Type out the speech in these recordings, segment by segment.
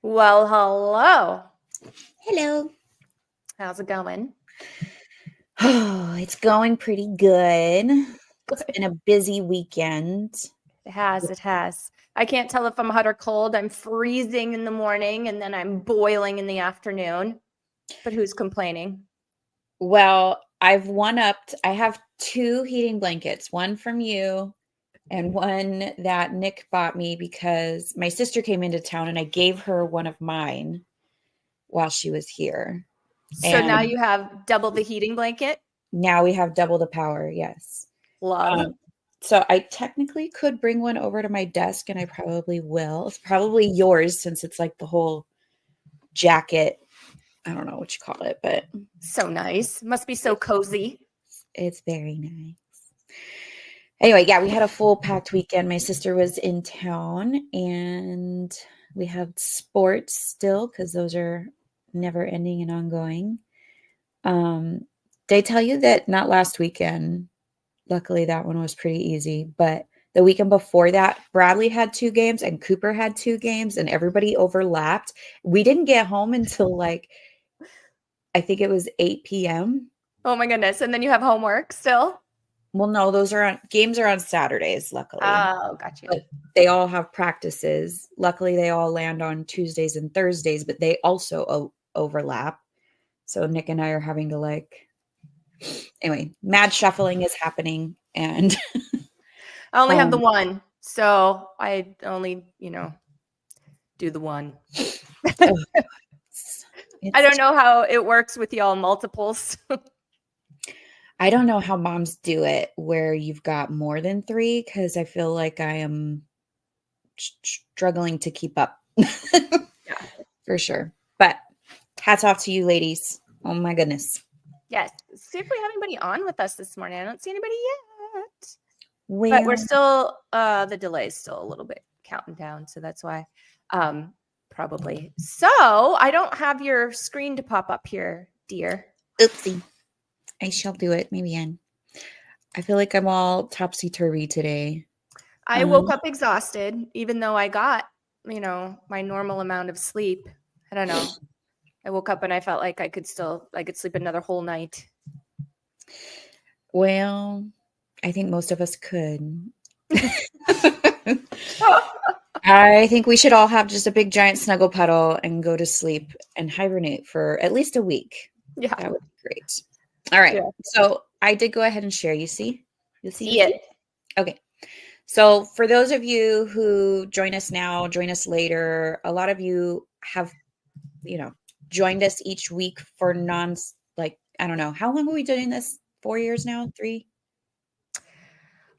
Well, hello. Hello. How's it going? Oh, it's going pretty good. It's Good. been a busy weekend. It has. I can't tell if I'm hot or cold. I'm freezing in the morning and then I'm boiling in the afternoon. But who's complaining? Well, I've one-upped. I have 2 heating blankets, one from you and one that Nick bought me because my sister came into town and I gave her one of mine while she was here. So now And you have double the heating blanket? now we have double the power, yes. Love. So I technically could bring one over to my desk, and I probably will. It's probably yours since it's like the whole jacket. I don't know what you call it, but So nice. Must be so cozy. it's very nice. Anyway, yeah, we had a full packed weekend. My sister was in town, and we have sports still because those are never ending and ongoing. They tell you that not last weekend. Luckily, that one was pretty easy, but the weekend before that, Bradley had 2 games and Cooper had 2 games, and everybody overlapped. We didn't get home until like, I think it was 8 p.m. Oh my goodness. And then you have homework still? Well, no, games are on Saturdays, luckily. Oh, gotcha. But they all have practices. Luckily, they all land on Tuesdays and Thursdays, but they also overlap. So Nick and I are having to anyway, mad shuffling is happening, and I only have the one. So I only, do the one. I don't know how it works with y'all multiples. I don't know how moms do it where you've got more than 3 because I feel like I am struggling to keep up. Yeah, for sure. But hats off to you ladies. Oh my goodness. Yes. See if we have anybody on with us this morning. I don't see anybody yet. Well, but we're still, the delay is still a little bit counting down. So that's why, probably. So I don't have your screen to pop up here, dear. Oopsie. I shall do it. Maybe I feel like I'm all topsy-turvy today. I woke up exhausted, even though I got, my normal amount of sleep. I don't know. I woke up and I felt like I could sleep another whole night. Well, I think most of us could. I think we should all have just a big giant snuggle puddle and go to sleep and hibernate for at least a week. Yeah. That would be great. All right. Yeah. So I did go ahead and share. You see? See it. Okay. So for those of you who join us now, join us later, a lot of you have, joined us each week for I don't know. How long are we doing this? 4 years now? 3?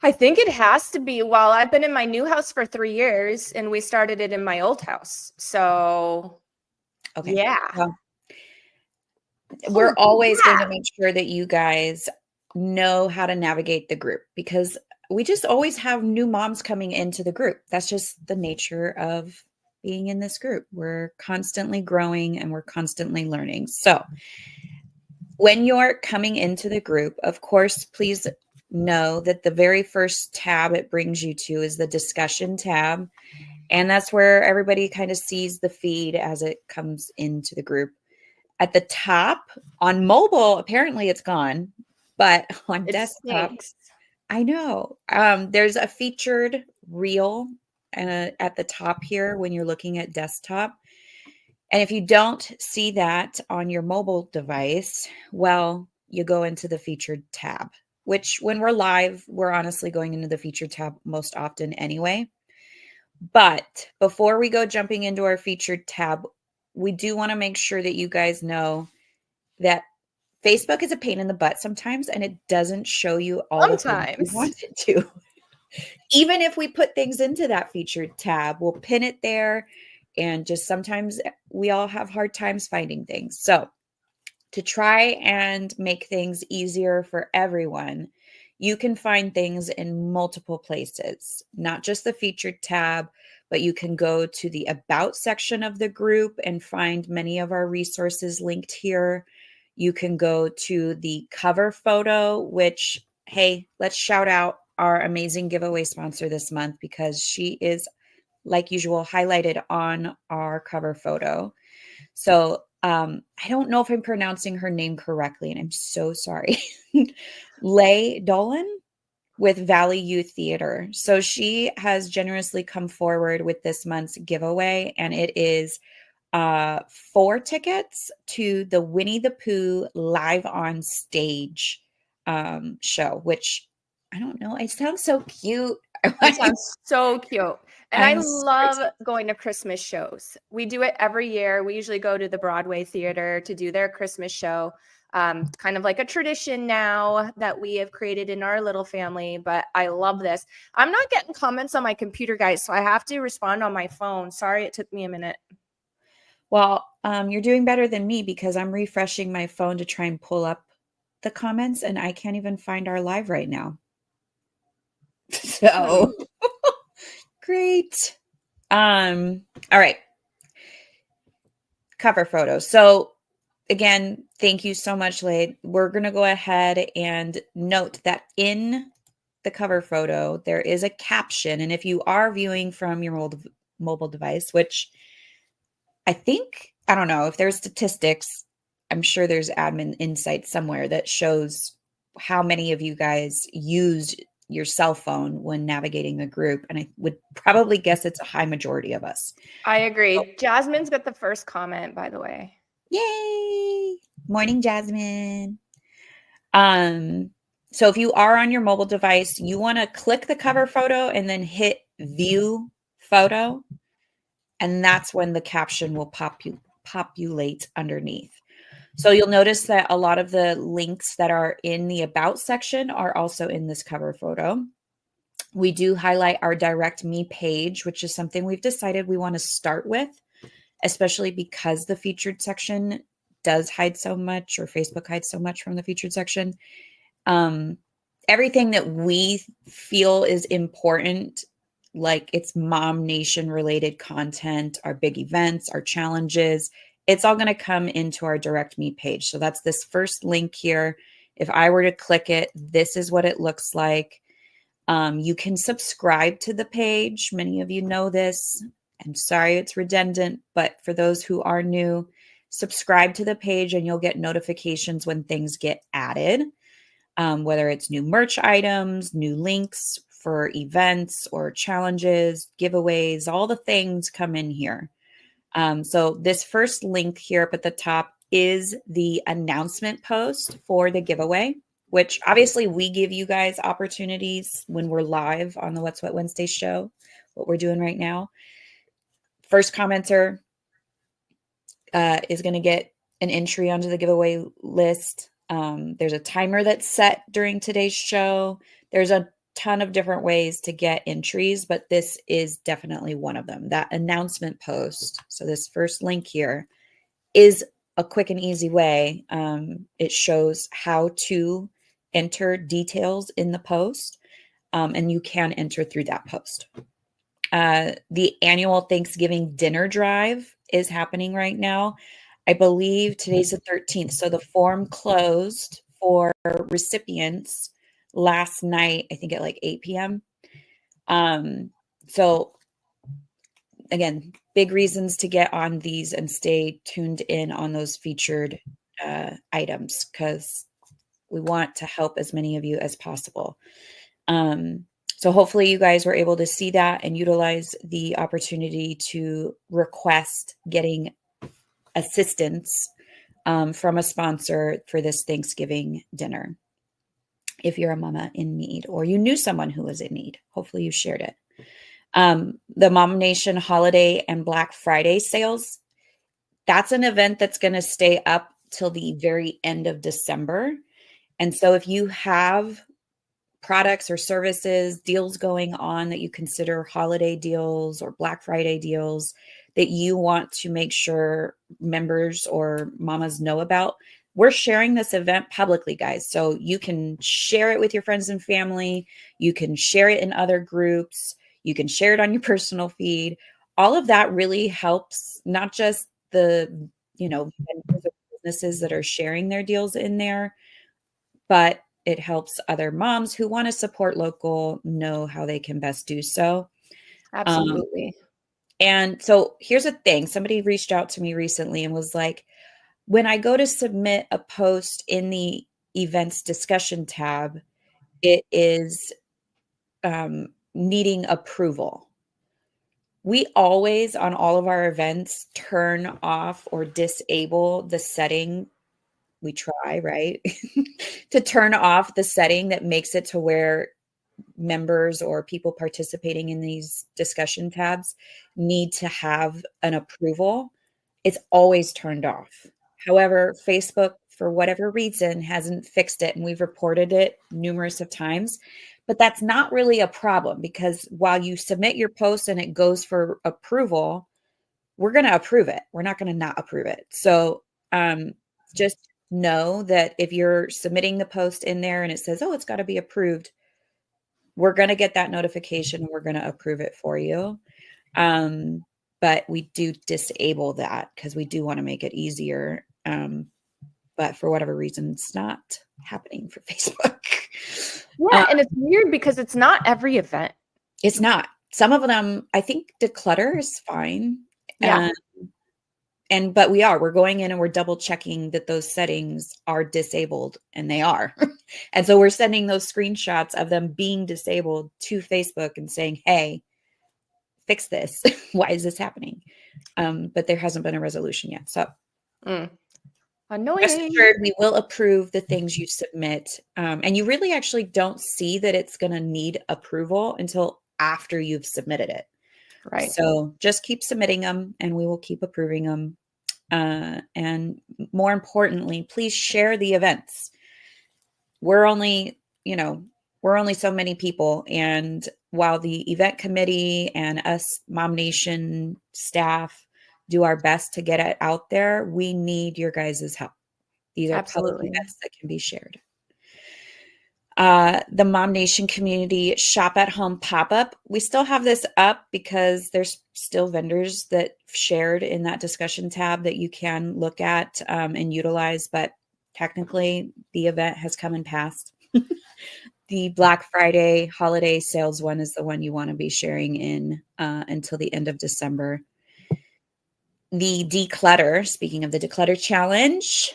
I think it has to be. Well, I've been in my new house for 3 years and we started it in my old house. So, okay. Yeah. Well, we're always going to make sure that you guys know how to navigate the group because we just always have new moms coming into the group. That's just the nature of being in this group. We're constantly growing and we're constantly learning. So when you're coming into the group, of course, please know that the very first tab it brings you to is the discussion tab. And that's where everybody kind of sees the feed as it comes into the group. At the top on mobile, apparently it's gone, but on desktop, I know. There's a featured reel at the top here when you're looking at desktop. And if you don't see that on your mobile device, well, you go into the featured tab, which when we're live, we're honestly going into the featured tab most often anyway. But before we go jumping into our featured tab, we do want to make sure that you guys know that Facebook is a pain in the butt sometimes, and it doesn't show you all the things you want it to. Even if we put things into that featured tab, we'll pin it there, and just sometimes we all have hard times finding things. So to try and make things easier for everyone, you can find things in multiple places, not just the featured tab, but you can go to the About section of the group and find many of our resources linked here. You can go to the cover photo, which, hey, let's shout out our amazing giveaway sponsor this month because she is like usual, highlighted on our cover photo. So I don't know if I'm pronouncing her name correctly, and I'm so sorry. Leigh Dolan with Valley Youth Theater. So she has generously come forward with this month's giveaway, and it is 4 tickets to the Winnie-the-Pooh live on stage show, which I don't know. It sounds so cute. It sounds so cute. And I I'm so love excited. going to Christmas shows. We do it every year. We usually go to the Broadway theater to do their Christmas show. Kind of like a tradition now that we have created in our little family, but I love this. I'm not getting comments on my computer, guys, so I have to respond on my phone. Sorry, it took me a minute. Well, you're doing better than me because I'm refreshing my phone to try and pull up the comments, and I can't even find our live right now. So great. All right. Cover photo. So again, thank you so much, Leigh. We're going to go ahead and note that in the cover photo, there is a caption. And if you are viewing from your mobile device, which I think, I don't know, if there's statistics, I'm sure there's admin insight somewhere that shows how many of you guys used your cell phone when navigating the group. And I would probably guess it's a high majority of us. I agree. Jasmine's got the first comment, by the way. Yay! Morning, Jasmine. So if you are on your mobile device, you want to click the cover photo and then hit view photo. And that's when the caption will populate underneath. So you'll notice that a lot of the links that are in the about section are also in this cover photo. We do highlight our Direct Me page, which is something we've decided we want to start with, especially because the featured section does hide so much, or Facebook hides so much from the featured section. Everything that we feel is important, like it's Mom Nation related content, our big events, our challenges, it's all going to come into our Direct Me page. So that's this first link here. If I were to click it, this is what it looks like. You can subscribe to the page. Many of you know this. I'm sorry it's redundant, but for those who are new, subscribe to the page and you'll get notifications when things get added, whether it's new merch items, new links for events or challenges, giveaways, all the things come in here. So this first link here up at the top is the announcement post for the giveaway, which obviously we give you guys opportunities when we're live on the What's What Wednesday show, what we're doing right now. First commenter is going to get an entry onto the giveaway list. There's a timer that's set during today's show. There's a ton of different ways to get entries, but this is definitely one of them. That announcement post. So this first link here is a quick and easy way. It shows how to enter details in the post, and you can enter through that post. The annual Thanksgiving dinner drive is happening right now. I believe today's the 13th. So the form closed for recipients last night, I think at like 8 p.m. So again, big reasons to get on these and stay tuned in on those featured items, because we want to help as many of you as possible. So hopefully you guys were able to see that and utilize the opportunity to request getting assistance from a sponsor for this Thanksgiving dinner. If you're a mama in need or you knew someone who was in need, hopefully you shared it. The Mom Nation holiday and Black Friday sales, that's an event that's going to stay up till the very end of December. And so if you have products or services, deals going on that you consider holiday deals or Black Friday deals that you want to make sure members or mamas know about, we're sharing this event publicly, guys. So you can share it with your friends and family. You can share it in other groups. You can share it on your personal feed. All of that really helps, not just the, businesses that are sharing their deals in there, but it helps other moms who want to support local know how they can best do so. Absolutely. And so here's the thing. Somebody reached out to me recently and was like, when I go to submit a post in the events discussion tab, it is needing approval. We always, on all of our events, turn off or disable the setting. We try, right? To turn off the setting that makes it to where members or people participating in these discussion tabs need to have an approval. It's always turned off. However, Facebook, for whatever reason, hasn't fixed it, and we've reported it numerous of times. But that's not really a problem, because while you submit your post and it goes for approval, we're going to approve it. We're not going to not approve it. So just know that if you're submitting the post in there and it says, oh, it's got to be approved, we're going to get that notification and we're going to approve it for you. But we do disable that because we do want to make it easier. But for whatever reason, it's not happening for Facebook. Yeah, and it's weird because it's not every event. It's not. Some of them, I think declutter is fine. Yeah. But we're going in and we're double checking that those settings are disabled, and they are. And so we're sending those screenshots of them being disabled to Facebook and saying, hey, fix this. Why is this happening? But there hasn't been a resolution yet. So annoying. Rest assured, we will approve the things you submit. And you really actually don't see that it's going to need approval until after you've submitted it. Right. So just keep submitting them and we will keep approving them. And more importantly, please share the events. We're only so many people. And while the event committee and us MOMnation staff do our best to get it out there, we need your guys' help. These are public events that can be shared. The MOMnation community shop at home pop-up. We still have this up because there's still vendors that shared in that discussion tab that you can look at and utilize, but technically the event has come and passed. The Black Friday holiday sales one is the one you want to be sharing in until the end of December. The declutter, speaking of the declutter challenge,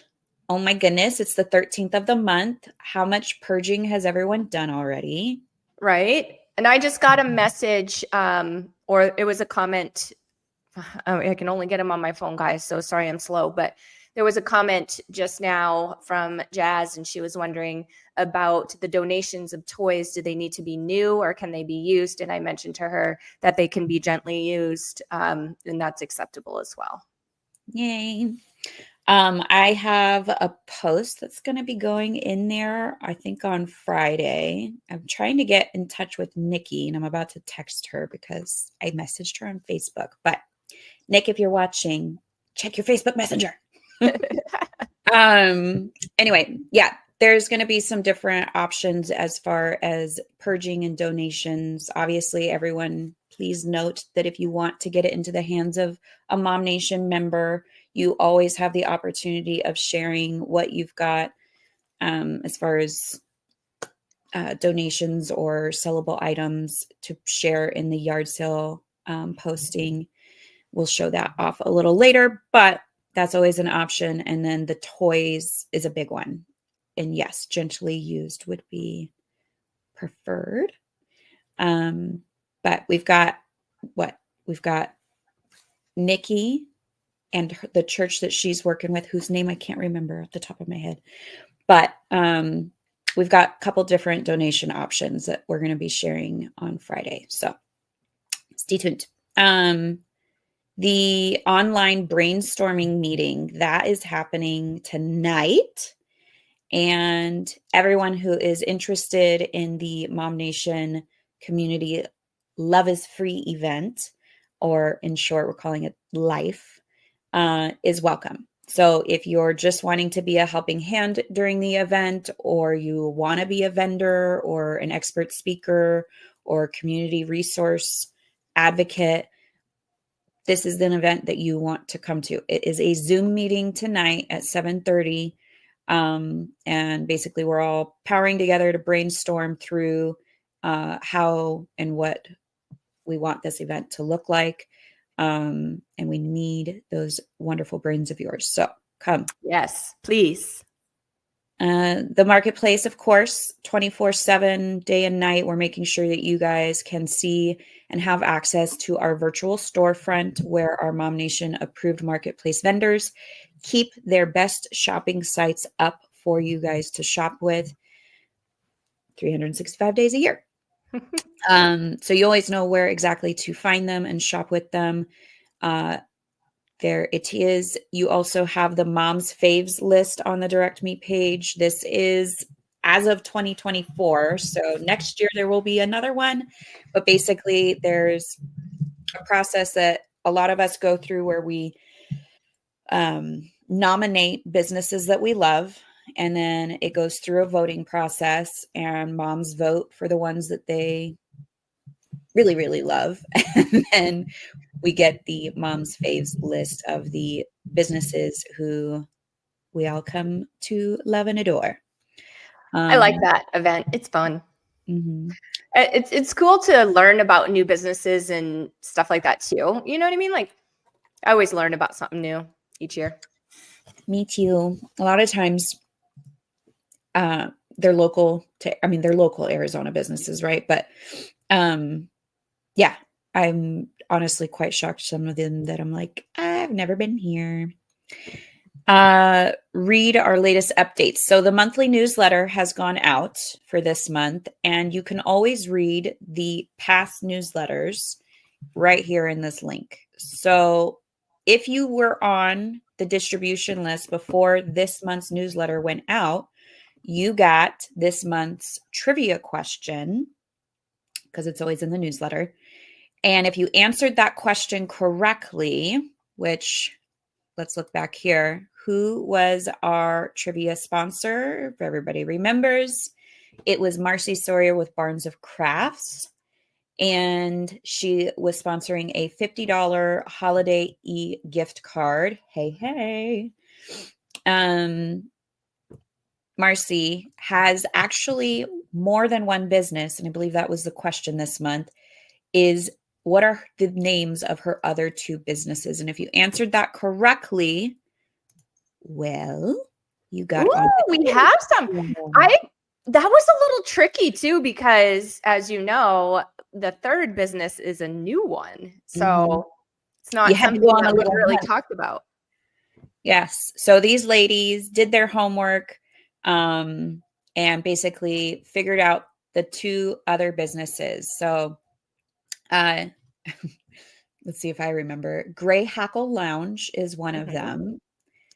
oh my goodness, it's the 13th of the month. How much purging has everyone done already? Right. And I just got a message or it was a comment. I can only get them on my phone, guys. So sorry, I'm slow. But there was a comment just now from Jazz, and she was wondering about the donations of toys. Do they need to be new or can they be used? And I mentioned to her that they can be gently used, and that's acceptable as well. Yay. I have a post that's going to be going in there, I think on Friday. I'm trying to get in touch with Nikki, and I'm about to text her because I messaged her on Facebook. But Nick, if you're watching, check your Facebook Messenger. Anyway, yeah, there's going to be some different options as far as purging and donations. Obviously, everyone, please note that if you want to get it into the hands of a MOMnation member, you always have the opportunity of sharing what you've got as far as donations or sellable items to share in the yard sale posting. We'll show that off a little later, but that's always an option. And then the toys is a big one. And yes, gently used would be preferred. But we've got Nikki and the church that she's working with, whose name I can't remember off the top of my head. But we've got a couple different donation options that we're going to be sharing on Friday. So stay tuned. The online brainstorming meeting, that is happening tonight. And everyone who is interested in the MOMnation community Love is Free event, or in short, we're calling it LIFE, is welcome. So if you're just wanting to be a helping hand during the event, or you want to be a vendor or an expert speaker or community resource advocate, this is an event that you want to come to. It is a Zoom meeting tonight at 7:30. And basically we're all powering together to brainstorm through how and what we want this event to look like. And we need those wonderful brains of yours. So come. Yes, please. The marketplace, of course, 24/7, day and night. We're making sure that you guys can see and have access to our virtual storefront where our MOMnation approved marketplace vendors keep their best shopping sites up for you guys to shop with 365 days a year. So you always know where exactly to find them and shop with them. There it is. You also have the Mom's Faves list on the Direct Me page. This is as of 2024. So next year there will be another one. But basically there's a process that a lot of us go through where we nominate businesses that we love. And then it goes through a voting process and moms vote for the ones that they really, really love. And then we get the Mom's Faves list of the businesses who we all come to love and adore. I like that event. It's fun. Mm-hmm. It's cool to learn about new businesses and stuff like that too. You know what I mean? Like I always learn about something new each year. Me too. A lot of times they're local they're local Arizona businesses, right? But yeah, I'm honestly quite shocked. Some of them that I'm like, I've never been here. Read our latest updates. So the monthly newsletter has gone out for this month, and you can always read the past newsletters right here in this link. So if you were on the distribution list before this month's newsletter went out, you got this month's trivia question because it's always in the newsletter. And if you answered that question correctly, which let's look back here, who was our trivia sponsor? If everybody remembers, it was Marci Sawyer with Barnes of Crafts. And she was sponsoring a $50 holiday e-gift card. Hey. Marci has actually more than one business, and I believe that was the question this month, is what are the names of her other two businesses? And if you answered that correctly, well, you got Ooh, on. we have some. That was a little tricky too, because as you know, the third business is a new one. So it's not something that we really talked about. Yes. So these ladies did their homework and basically figured out the two other businesses. So let's see if I remember. Gray Hackle Lounge is one of them.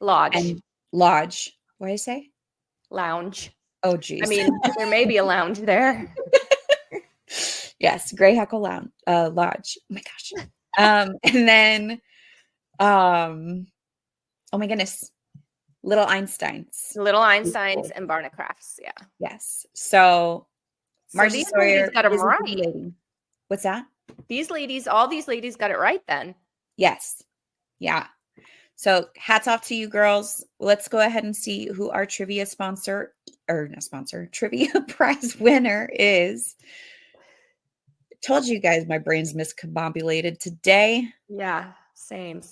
Lodge. And Lodge. What did I say? Lounge. Oh, geez. I mean, there may be a lounge there. Yes, Gray Hackle Lounge. Lodge. Oh my gosh. And then, oh my goodness, Little Einsteins. And Barna Crafts. Yeah. Yes. So Marci Sawyer got them right. What's that? All these ladies got it right then. Yes. Yeah. So hats off to you girls. Let's go ahead and see who our trivia trivia prize winner is. I told you guys my brain's miscombobulated today. Yeah, same.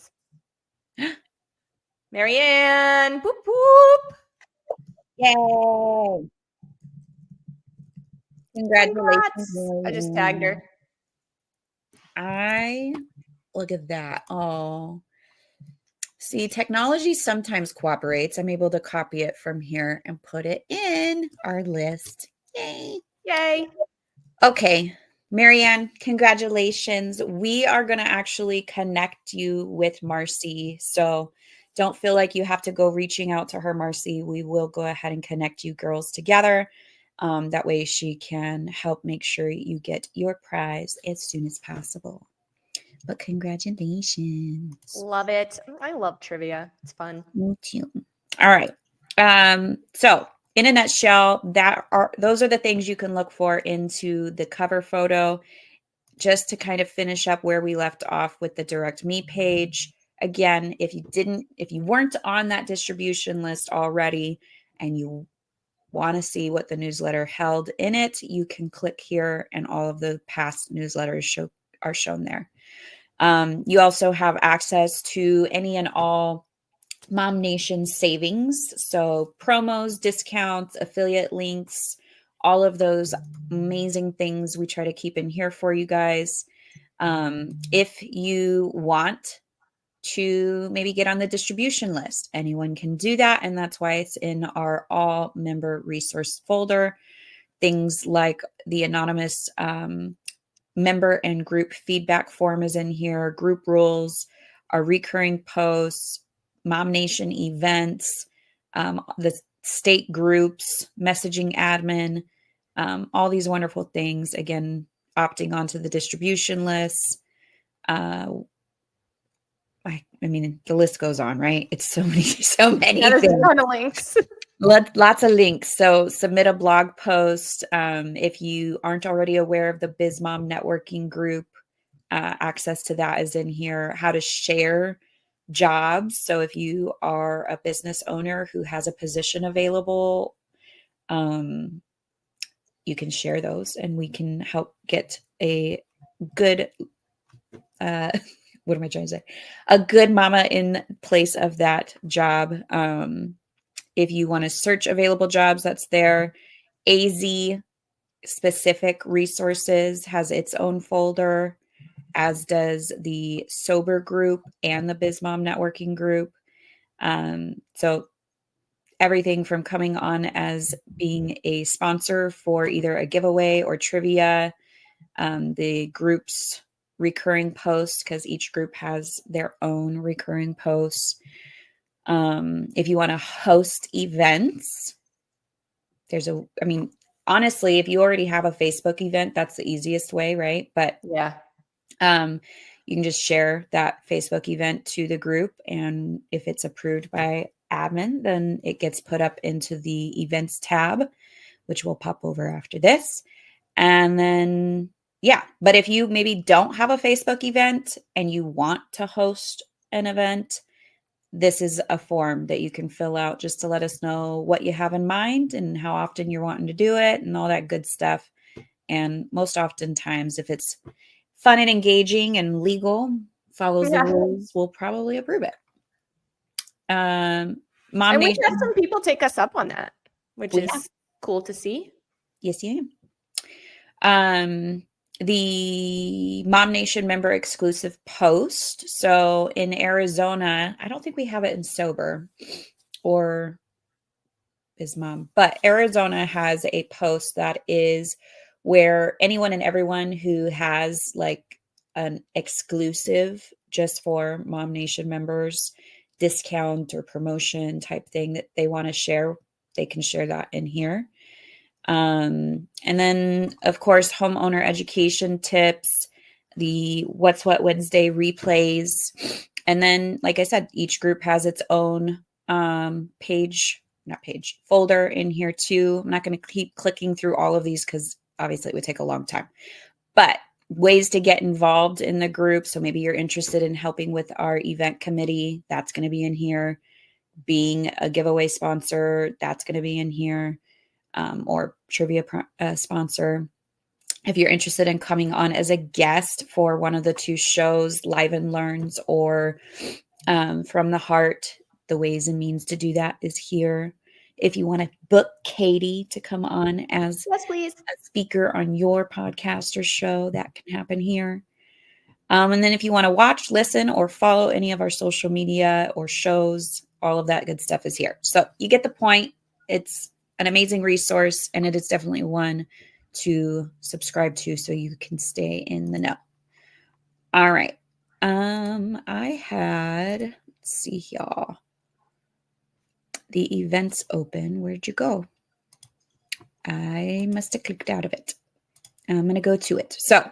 Marianne, boop, boop. Yay. Congratulations. I just tagged her. Look at that. Oh, see, technology sometimes cooperates. I'm able to copy it from here and put it in our list. Yay. Okay. Marianne, congratulations. We are going to actually connect you with Marci. So don't feel like you have to go reaching out to her, Marci. We will go ahead and connect you girls together. That way she can help make sure you get your prize as soon as possible. But congratulations. Love it. I love trivia. It's fun. Me too. All right. So in a nutshell, those are the things you can look for into the cover photo. Just to kind of finish up where we left off with the Direct Me page. Again, if you weren't on that distribution list already and you want to see what the newsletter held in it, you can click here and all of the past newsletters are shown there. You also have access to any and all MOMnation savings. So promos, discounts, affiliate links, all of those amazing things we try to keep in here for you guys. If you want to maybe get on the distribution list, anyone can do that. And that's why it's in our all member resource folder. Things like the anonymous member and group feedback form is in here, group rules, our recurring posts, MOMnation events, the state groups, messaging admin, all these wonderful things. Again, opting onto the distribution lists. I mean, the list goes on, right? It's so many things. There's a ton of links. Lots of links. So submit a blog post. If you aren't already aware of the BizMom networking group, access to that is in here. How to share jobs. So if you are a business owner who has a position available, you can share those and we can help get a good, what am I trying to say? A good mama in place of that job. If you want to search available jobs, that's there. AZ specific resources has its own folder, as does the Sober group and the BizMom networking group. So everything from coming on as being a sponsor for either a giveaway or trivia, the group's recurring posts, because each group has their own recurring posts. If you want to host events, honestly, if you already have a Facebook event, that's the easiest way, right? But yeah, you can just share that Facebook event to the group. And if it's approved by admin, then it gets put up into the events tab, which will pop over after this. And then, yeah, but if you maybe don't have a Facebook event and you want to host an event, this is a form that you can fill out just to let us know what you have in mind and how often you're wanting to do it and all that good stuff. And most oftentimes, if it's fun and engaging and legal, follows the rules, we'll probably approve it. And we've had some people take us up on that, which is cool to see. Yes, you am. The MOMnation member exclusive post. So in Arizona, I don't think we have it in Sober or BizMom, but Arizona has a post that is where anyone and everyone who has like an exclusive just for MOMnation members discount or promotion type thing that they want to share, they can share that in here. And then, of course, homeowner education tips, the What's What Wednesday replays. And then, like I said, each group has its own folder in here too. I'm not going to keep clicking through all of these because obviously it would take a long time. But ways to get involved in the group. So maybe you're interested in helping with our event committee. That's going to be in here. Being a giveaway sponsor, that's going to be in here. Or trivia sponsor. If you're interested in coming on as a guest for one of the two shows, Live and Learns or From the Heart, the ways and means to do that is here. If you want to book Katie to come on as a speaker on your podcast or show, that can happen here. And then if you want to watch, listen, or follow any of our social media or shows, all of that good stuff is here. So you get the point. It's an amazing resource, and it is definitely one to subscribe to so you can stay in the know. All right. I had, let's see y'all. The events open. Where'd you go? I must have clicked out of it. I'm going to go to it. So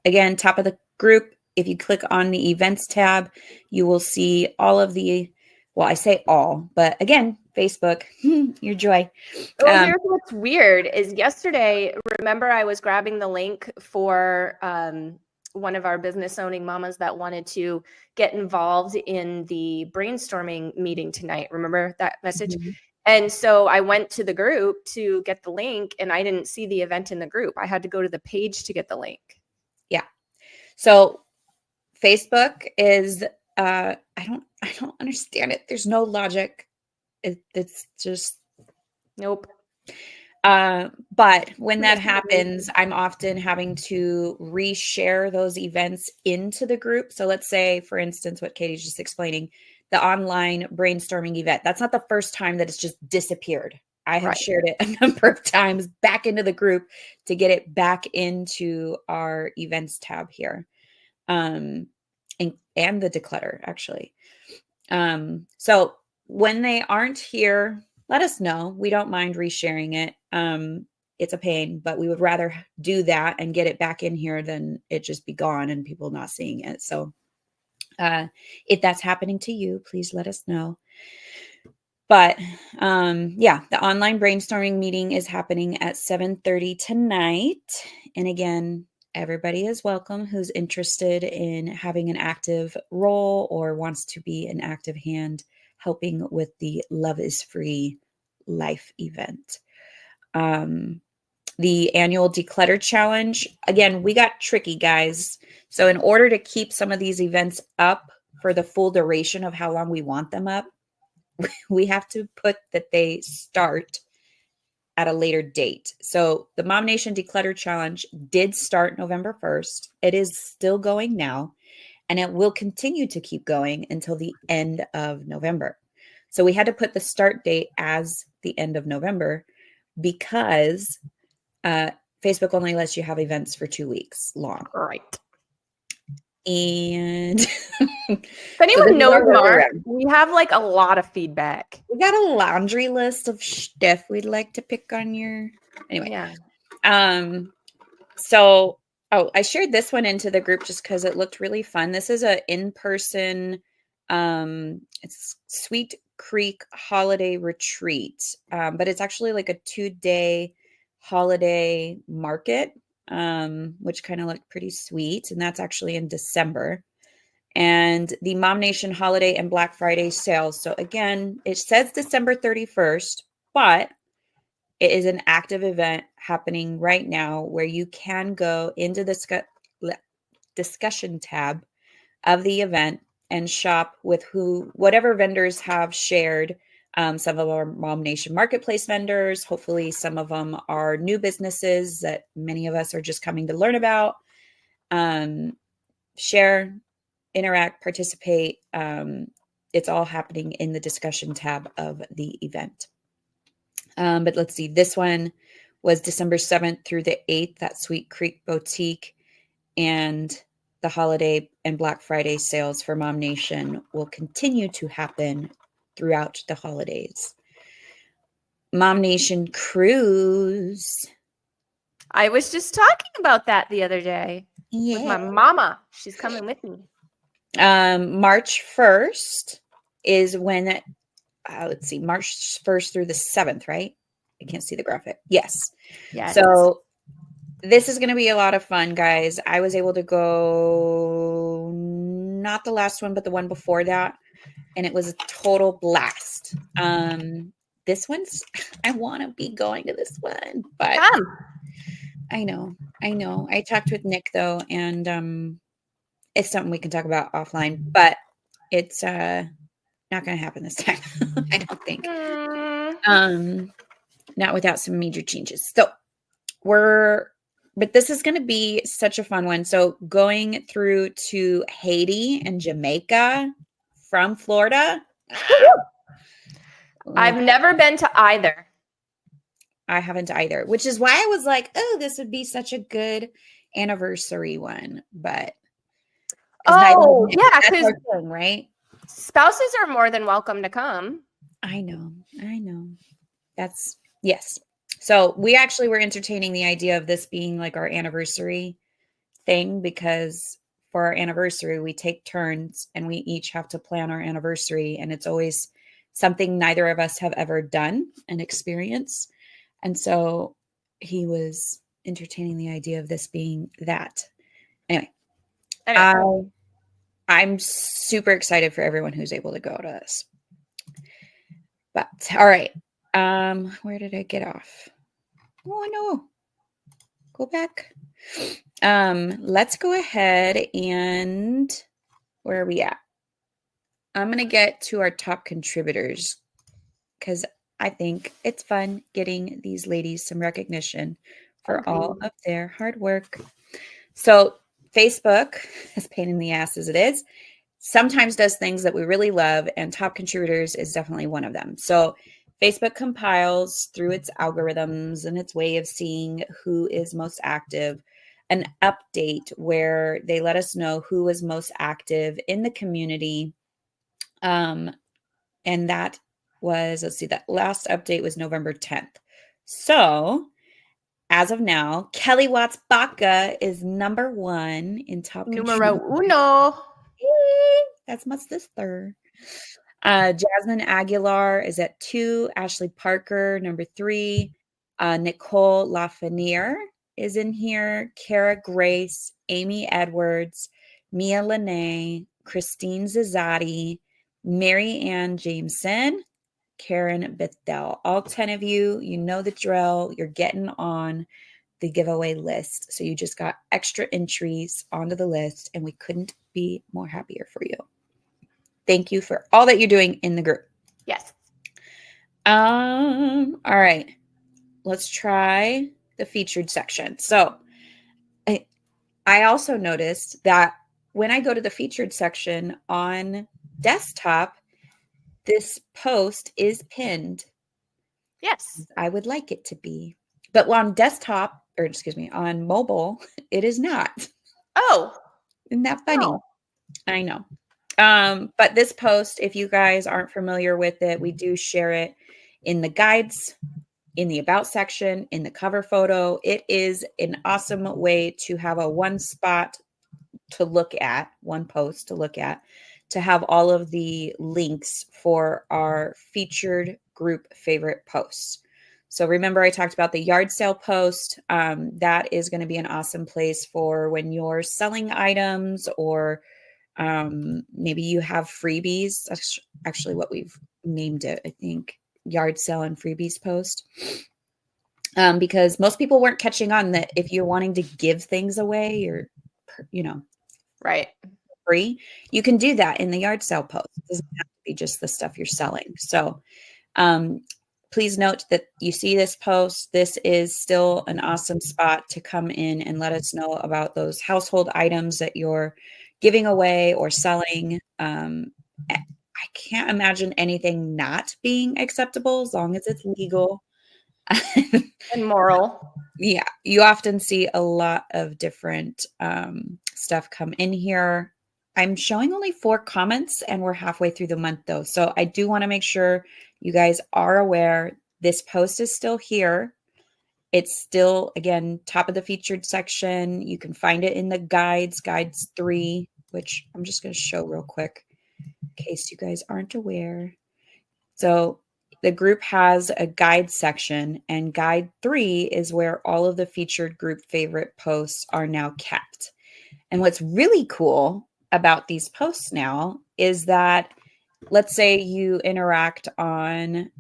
again, top of the group, if you click on the events tab, you will see all of the, well, I say all, but again, Facebook, your joy. Oh, here's what's weird is yesterday, remember I was grabbing the link for one of our business owning mamas that wanted to get involved in the brainstorming meeting tonight. Remember that message? Mm-hmm. And so I went to the group to get the link and I didn't see the event in the group. I had to go to the page to get the link. Yeah. So Facebook is I don't understand it. There's no logic. It's just Nope. but when that happens, I'm often having to reshare those events into the group. So let's say, for instance, what Katie's just explaining, the online brainstorming event. That's not the first time that it's just disappeared. I have shared it a number of times back into the group to get it back into our events tab here. And the declutter actually. So when they aren't here, let us know. We don't mind resharing it. It's a pain, but we would rather do that and get it back in here than it just be gone and people not seeing it. So if that's happening to you, please let us know. But yeah, the online brainstorming meeting is happening at 7:30 tonight. And again, everybody is welcome who's interested in having an active role or wants to be an active hand helping with the Love is Free life event. The annual declutter challenge, again, we got tricky, guys. So in order to keep some of these events up for the full duration of how long we want them up, we have to put that they start at a later date. So the MOMnation Declutter Challenge did start November 1st. It is still going now, and it will continue to keep going until the end of November. So we had to put the start date as the end of November because Facebook only lets you have events for 2 weeks long. Right. And if anyone knows Mark, we have like a lot of feedback. We got a laundry list of stuff we'd like to pick on your anyway. Yeah. So I shared this one into the group just because it looked really fun. This is a in-person it's Sweet Creek holiday retreat. But it's actually like a 2-day holiday market. Which kind of looked pretty sweet. And that's actually in December. And the MOMnation holiday and Black Friday sales. So again, it says December 31st, but it is an active event happening right now where you can go into the discussion tab of the event and shop with whatever vendors have shared. Some of our MOMnation marketplace vendors, hopefully some of them are new businesses that many of us are just coming to learn about. Share, interact, participate. It's all happening in the discussion tab of the event. But let's see, this one was December 7th through the 8th at Sweet Creek Boutique, and the holiday and Black Friday sales for MOMnation will continue to happen throughout the holidays. MOMnation Cruise. I was just talking about that the other day with my mama. She's coming with me. March 1st is when, let's see, March 1st through the 7th, right? I can't see the graphic. Yes. So this is going to be a lot of fun, guys. I was able to go, not the last one, but the one before that. And it was a total blast. This one's, I want to be going to this one, but I know. I talked with Nick though, and it's something we can talk about offline, but it's not going to happen this time. I don't think. Not without some major changes. So but this is going to be such a fun one. So going through to Haiti and Jamaica from Florida. I've never been to either. I haven't either, which is why I was like, oh, this would be such a good anniversary one. But yeah, because right? Spouses are more than welcome to come. I know. That's yes. So we actually were entertaining the idea of this being like our anniversary thing, because for our anniversary, we take turns and we each have to plan our anniversary. And it's always something neither of us have ever done and experienced. And so he was entertaining the idea of this being that. Anyway. I'm super excited for everyone who's able to go to this. But all right. Where did I get off? Oh no. Go back. Let's go ahead and where are we at? I'm going to get to our top contributors because I think it's fun getting these ladies some recognition for all of their hard work. So Facebook, as pain in the ass as it is, sometimes does things that we really love, and top contributors is definitely one of them. So Facebook compiles through its algorithms and its way of seeing who is most active an update where they let us know who is most active in the community. And that was, let's see, that last update was November 10th. So as of now, Kelly Watts Baca is number 1 in top Numero uno. That's my sister. Jasmine Aguilar is at 2. Ashley Parker, number 3. Nicole Lafreniere is in here. Kara Grace, Amy Edwards, Mia Lene, Christine Zizzotti, Mary Ann Jameson, Karen Bethel. All 10 of you, you know the drill. You're getting on the giveaway list. So you just got extra entries onto the list, and we couldn't be more happier for you. Thank you for all that you're doing in the group. Yes. All right. Let's try the featured section. So I also noticed that when I go to the featured section on desktop, this post is pinned. Yes. I would like it to be. But on desktop, or excuse me, on mobile, it is not. Oh. Isn't that funny? No. I know. But this post, if you guys aren't familiar with it, we do share it in the guides, in the about section, in the cover photo. It is an awesome way to have a one spot to look at, one post to look at, to have all of the links for our featured group favorite posts. So remember, I talked about the yard sale post. That is going to be an awesome place for when you're selling items, or maybe you have freebies. That's actually what we've named it, I think, yard sale and freebies post. Because most people weren't catching on that if you're wanting to give things away, or, right, free, you can do that in the yard sale post. It doesn't have to be just the stuff you're selling. So please note that you see this post. This is still an awesome spot to come in and let us know about those household items that you're giving away or selling. I can't imagine anything not being acceptable as long as it's legal. And moral. Yeah, you often see a lot of different stuff come in here. I'm showing only 4 comments, and we're halfway through the month though. So I do want to make sure you guys are aware this post is still here. It's still, again, top of the featured section. You can find it in the guides 3, which I'm just going to show real quick in case you guys aren't aware. So the group has a guide section, and guide 3 is where all of the featured group favorite posts are now kept. And what's really cool about these posts now is that, let's say you interact on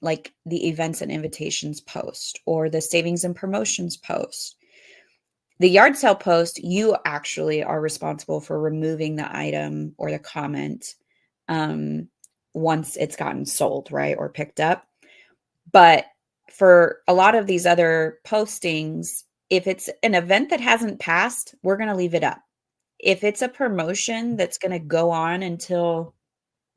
like the events and invitations post or the savings and promotions post. The yard sale post, you actually are responsible for removing the item or the comment once it's gotten sold, right, or picked up. But for a lot of these other postings, if it's an event that hasn't passed, we're going to leave it up. If it's a promotion that's going to go on until,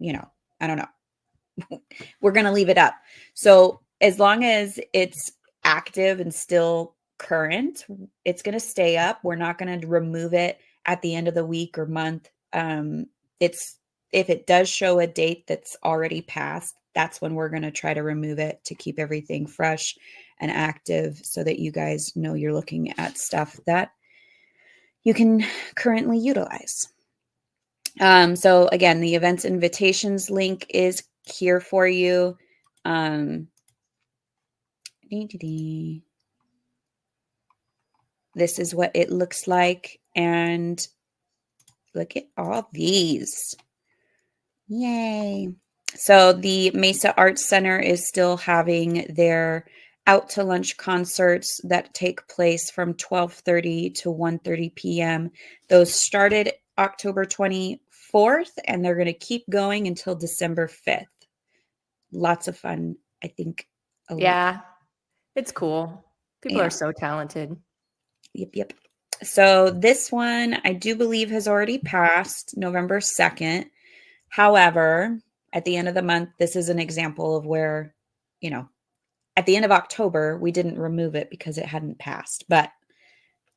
I don't know, we're going to leave it up. So as long as it's active and still current, it's going to stay up. We're not going to remove it at the end of the week or month. If it does show a date that's already passed, that's when we're going to try to remove it to keep everything fresh and active so that you guys know you're looking at stuff that you can currently utilize. So again, the events invitations link is here for you. This is what it looks like. And look at all these. Yay. So the Mesa Arts Center is still having their out to lunch concerts that take place from 12:30 to 1:30 p.m. Those started October 24th, and they're going to keep going until December 5th. Lots of fun, I think. Yeah, it's cool. People Yeah. are so talented. Yep. So this one, I do believe, has already passed November 2nd. However, at the end of the month, this is an example of where, you know, at the end of October, we didn't remove it because it hadn't passed. But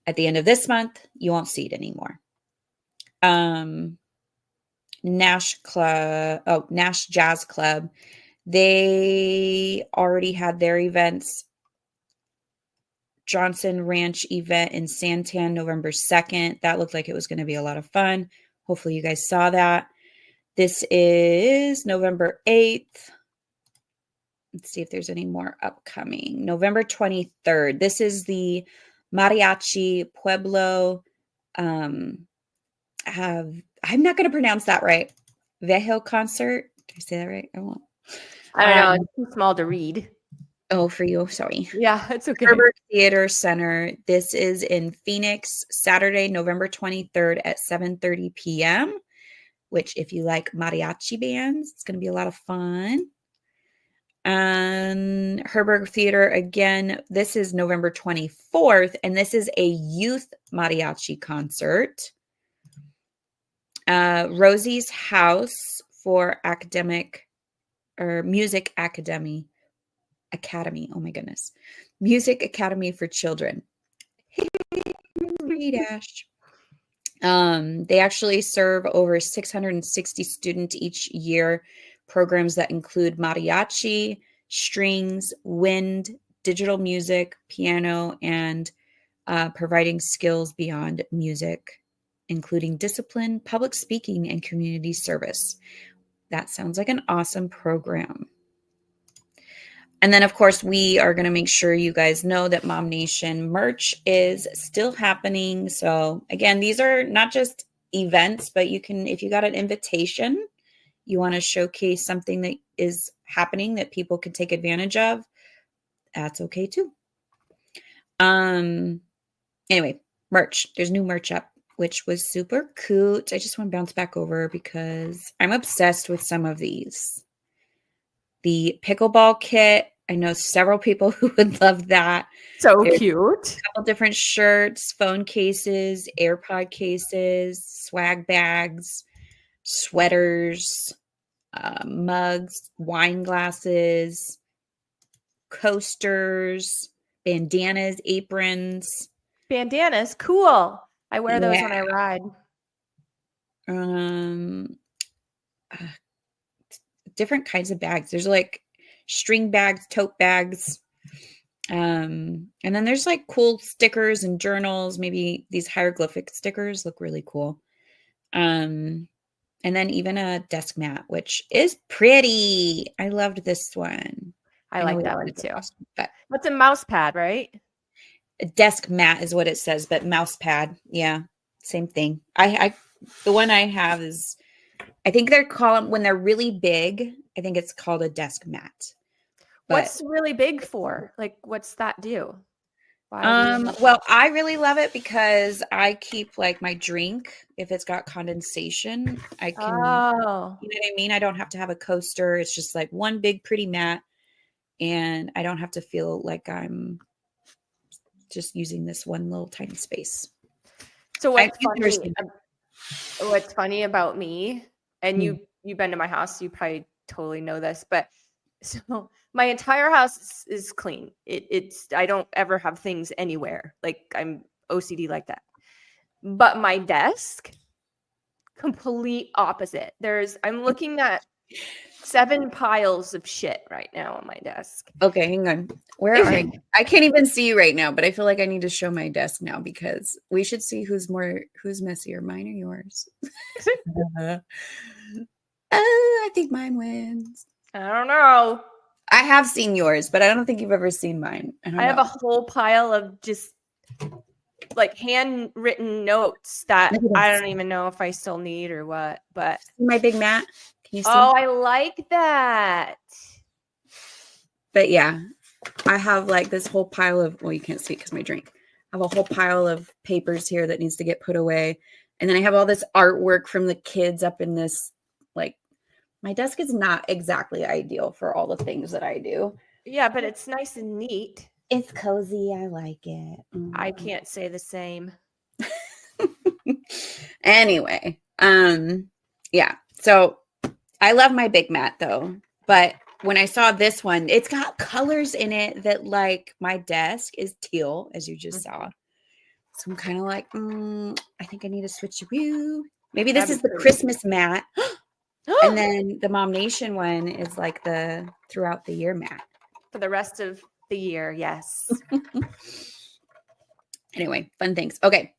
at the end of this month, you won't see it anymore. Nash Jazz Club. They already had their events. Johnson Ranch event in Santan, November 2nd. That looked like it was going to be a lot of fun. Hopefully you guys saw that. This is November 8th. Let's see if there's any more upcoming. November 23rd. This is the Mariachi Pueblo. I'm not going to pronounce that right. Vejo concert. Did I say that right? I won't. I don't know. It's too small to read. Oh, for you. Sorry. Yeah, it's okay. Herbert Theater Center. This is in Phoenix, Saturday, November 23rd at 7:30 p.m., which if you like mariachi bands, it's going to be a lot of fun. And Herbert Theater, again, this is November 24th, and this is a youth mariachi concert. Rosie's House for Music Academy. Oh my goodness. Music Academy for Children. Hey, Dash. They actually serve over 660 students each year. Programs that include mariachi, strings, wind, digital music, piano, and providing skills beyond music, including discipline, public speaking, and community service. That sounds like an awesome program. And then, of course, we are going to make sure you guys know that Mom Nation merch is still happening. So, again, these are not just events, but you can, if you got an invitation, you want to showcase something that is happening that people can take advantage of, that's okay too. Anyway, merch. There's new merch up, which was super cute. I just want to bounce back over because I'm obsessed with some of these. The pickleball kit. I know several people who would love that. So There's cute. A couple different shirts, phone cases, AirPod cases, swag bags, sweaters, mugs, wine glasses, coasters, bandanas, aprons. Bandanas, cool. I wear those when I ride. Different kinds of bags. There's like string bags, tote bags. And then there's like cool stickers and journals. Maybe these hieroglyphic stickers look really cool. And then even a desk mat, which is pretty. I loved this one. I like that one too. But what's a mouse pad, right? A desk mat is what it says, but mouse pad. Yeah, same thing. The one I have is, I think they're called, when they're really big, I think it's called a desk mat. But, what's really big for? Like, what's that do? Well, I really love it because I keep like my drink. If it's got condensation, I can, you know what I mean? I don't have to have a coaster. It's just like one big pretty mat, and I don't have to feel like I'm just using this one little tiny space. So what's funny about me, and you've been to my house, you probably totally know this, but so my entire house is clean. It's I don't ever have things anywhere. Like I'm OCD like that. But my desk, complete opposite. I'm looking at 7 piles of shit right now on my desk. Okay, hang on. Where are you? I can't even see you right now, but I feel like I need to show my desk now because we should see who's messier, mine or yours. I think mine wins. I don't know. I have seen yours, but I don't think you've ever seen mine. I have a whole pile of just like handwritten notes that I don't even know if I still need or what. But my big mat. Can you see? Oh, I like that. But yeah, I have like this whole pile of, well, you can't see it because my drink. I have a whole pile of papers here that needs to get put away. And then I have all this artwork from the kids up in this, like, my desk is not exactly ideal for all the things that I do. Yeah, but it's nice and neat. It's cozy. I like it. I can't say the same. Anyway, yeah. So I love my big mat though, but when I saw this one, it's got colors in it that, like, my desk is teal, as you just saw. So I'm kind of like, I think I need to switch a switcheroo. Maybe this is the Christmas mat. And then the MOMnation one is like the throughout the year mat. For the rest of the year, yes. Anyway, fun things. Okay.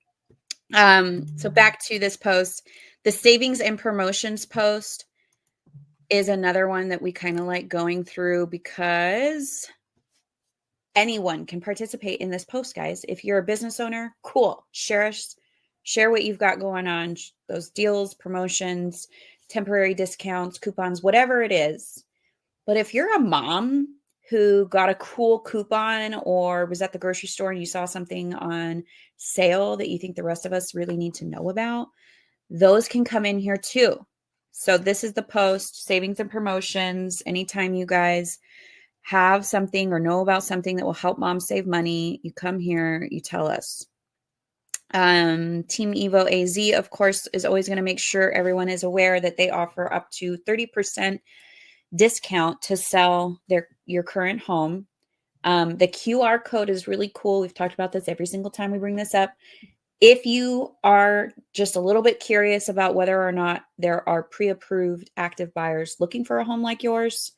So back to this post. The savings and promotions post is another one that we kind of like going through because anyone can participate in this post, guys. If you're a business owner, cool. Share what you've got going on, those deals, promotions, temporary discounts, coupons, whatever it is. But if you're a mom who got a cool coupon or was at the grocery store and you saw something on sale that you think the rest of us really need to know about, those can come in here too. So this is the post, savings and promotions. Anytime you guys have something or know about something that will help moms save money, you come here, you tell us. 𝒂𝒏𝒂𝒂𝒚, of course, is always going to make sure everyone is aware that they offer up to 30% discount to sell your current home. The QR code is really cool. We've talked about this every single time we bring this up. If you are just a little bit curious about whether or not there are pre-approved active buyers looking for a home like yours,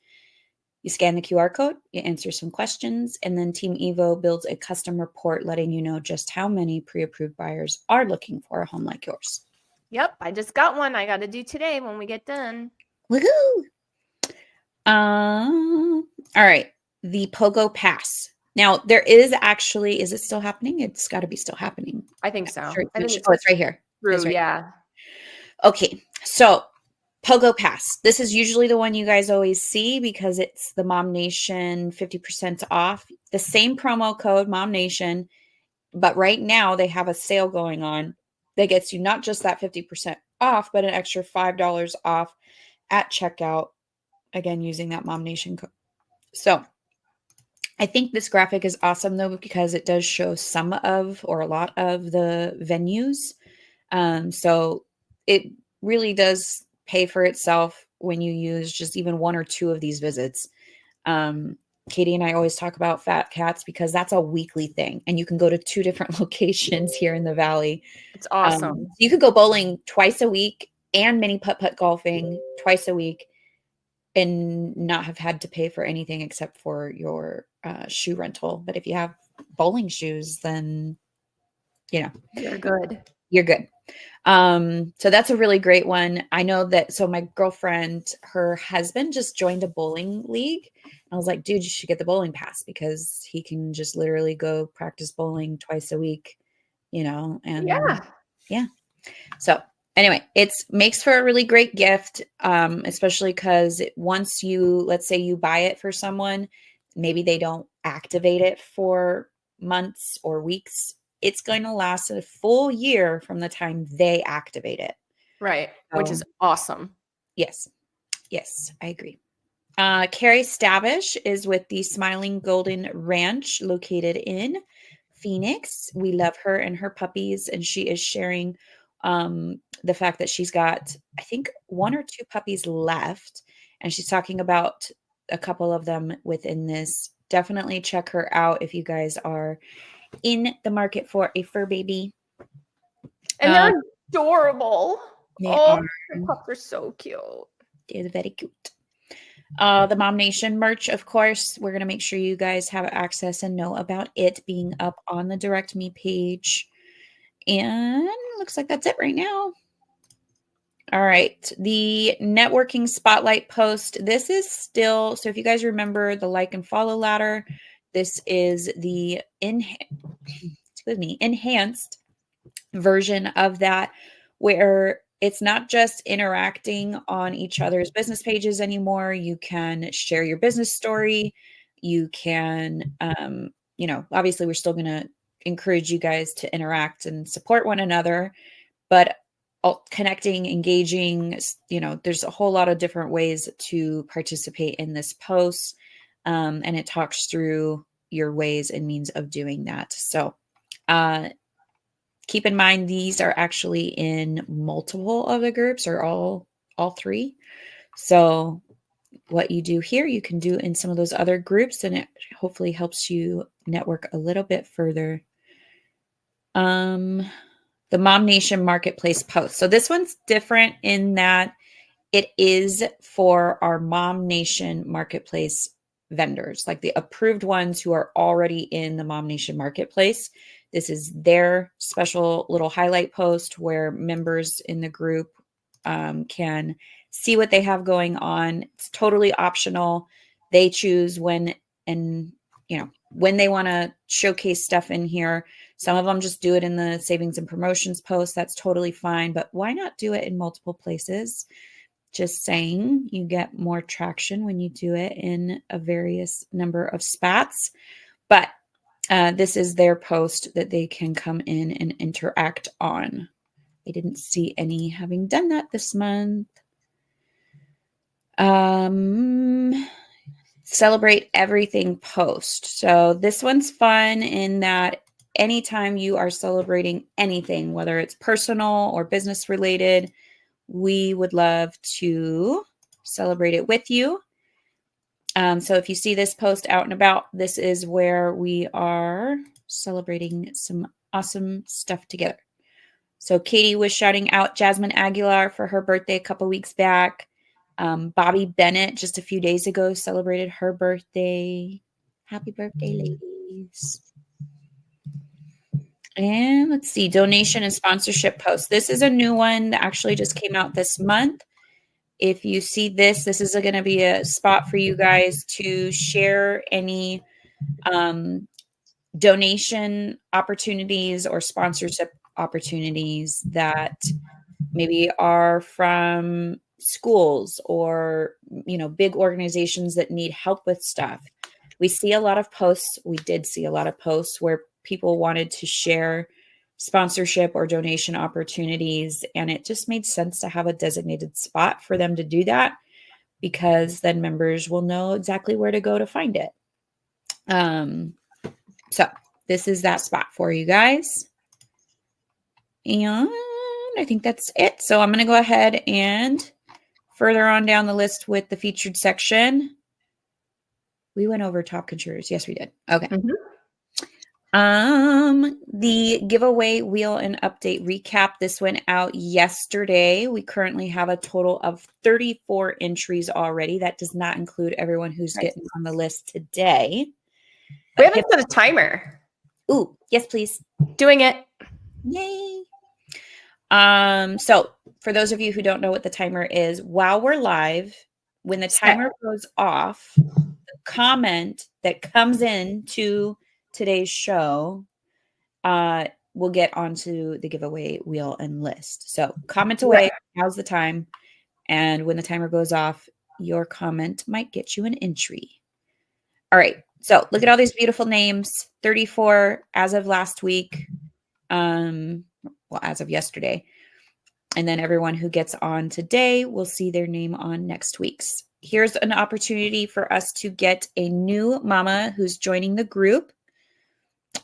you scan the QR code, you answer some questions, and then Team Evo builds a custom report letting you know just how many pre-approved buyers are looking for a home like yours. Yep, I just got one. I got to do today when we get done. Woohoo! All right, the Pogo Pass. Now, there is actually, is it still happening? It's got to be still happening. I think so. Sure, it's right here. True, right yeah. here. Okay, so Pogo Pass. This is usually the one you guys always see because it's the MOMnation 50% off. The same promo code, MOMnation, but right now they have a sale going on that gets you not just that 50% off, but an extra $5 off at checkout, again, using that MOMnation code. So I think this graphic is awesome, though, because it does show some of or a lot of the venues. So it really does pay for itself when you use just even one or two of these visits. Katie and I always talk about Fat Cats because that's a weekly thing, and you can go to 2 different locations here in the Valley. It's awesome. You could go bowling twice a week and mini putt-putt golfing twice a week and not have had to pay for anything except for your shoe rental. But if you have bowling shoes, then, you're good. You're good. So that's a really great one. I know that. So my girlfriend, her husband just joined a bowling league. I was like, dude, you should get the bowling pass because he can just literally go practice bowling twice a week, and yeah. So anyway, it makes for a really great gift, especially because once let's say you buy it for someone, maybe they don't activate it for months or weeks. It's going to last a full year from the time they activate it. Right. Which is awesome. Yes. Yes, I agree. Carrie Stavish is with the Smiling Golden Ranch located in Phoenix. We love her and her puppies, and she is sharing the fact that she's got, I think, 1 or 2 puppies left, and she's talking about a couple of them within this. Definitely check her out if you guys are in the market for a fur baby. And they're adorable. The pups are so cute. They're very cute. The MOMnation merch, of course, we're going to make sure you guys have access and know about it being up on the Direct Me page. And looks like that's it right now. All right. The networking spotlight post. This is still, so if you guys remember the like and follow ladder, this is the enhanced version of that, where it's not just interacting on each other's business pages anymore. You can share your business story. You can, obviously we're still going to encourage you guys to interact and support one another, but connecting, engaging. You know, there's a whole lot of different ways to participate in this post. And it talks through your ways and means of doing that. So keep in mind, these are actually in multiple of the groups, or all three. So what you do here, you can do in some of those other groups, and it hopefully helps you network a little bit further. The MOMnation Marketplace post. So this one's different in that it is for our MOMnation Marketplace vendors, like the approved ones who are already in the MOMnation Marketplace. This is their special little highlight post where members in the group can see what they have going on. It's totally optional. They choose when and when they want to showcase stuff in here. Some of them just do it in the savings and promotions post. That's totally fine, but why not do it in multiple places? Just saying, you get more traction when you do it in a various number of spots. But this is their post that they can come in and interact on. I didn't see any having done that this month. Celebrate everything post. So this one's fun in that anytime you are celebrating anything, whether it's personal or business related, we would love to celebrate it with you. So if you see this post out and about, this is where we are celebrating some awesome stuff together. So Katie was shouting out Jasmine Aguilar for her birthday a couple weeks back. Bobby Bennett just a few days ago celebrated her birthday. Happy birthday, ladies. And let's see, donation and sponsorship posts. This is a new one that actually just came out this month. If you see this, this is going to be a spot for you guys to share any donation opportunities or sponsorship opportunities that maybe are from schools or, big organizations that need help with stuff. We see a lot of posts. We did see a lot of posts where people wanted to share sponsorship or donation opportunities, and it just made sense to have a designated spot for them to do that, because then members will know exactly where to go to find it. So this is that spot for you guys. And I think that's it. So I'm going to go ahead and further on down the list with the featured section. We went over top contributors. Yes, we did. Okay. Mm-hmm. The giveaway wheel and update recap. This went out yesterday. We currently have a total of 34 entries already. That does not include everyone who's getting on the list today. We haven't set a timer. Ooh, yes, please. Doing it. Yay. So for those of you who don't know what the timer is, while we're live, when the timer goes off, the comment that comes in to today's show will get onto the giveaway wheel and list. So comment away. Now's the time. And when the timer goes off, your comment might get you an entry. All right. So look at all these beautiful names. 34 as of last week. As of yesterday. And then everyone who gets on today will see their name on next week's. Here's an opportunity for us to get a new mama who's joining the group.